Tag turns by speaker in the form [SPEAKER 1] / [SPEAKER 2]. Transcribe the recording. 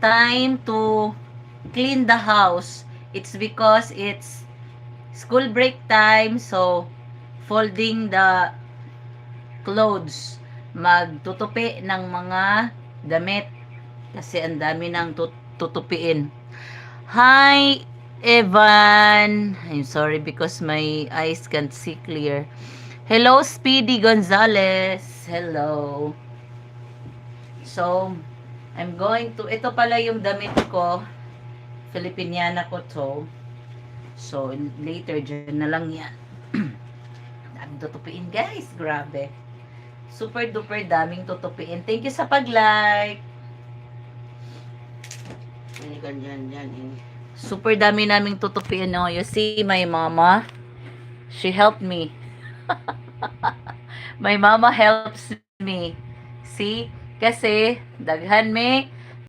[SPEAKER 1] time to clean the house. It's because it's school break time, so folding the clothes, magtutupi ng mga damit kasi ang dami nang tutupiin. Hi, Evan. I'm sorry because my eyes can't see clear. Hello, Speedy Gonzalez. Hello. So, I'm going to, ito pala yung damit ko. Filipiniana ko to. So, later, dyan na lang yan. Daming tutupiin, guys. Grabe. Super duper daming tutupiin. Thank you sa pag-like. Super dami naming tutupiin. No? You see, my mama, she helped me. My mama helps me. See? Kasi, daghan me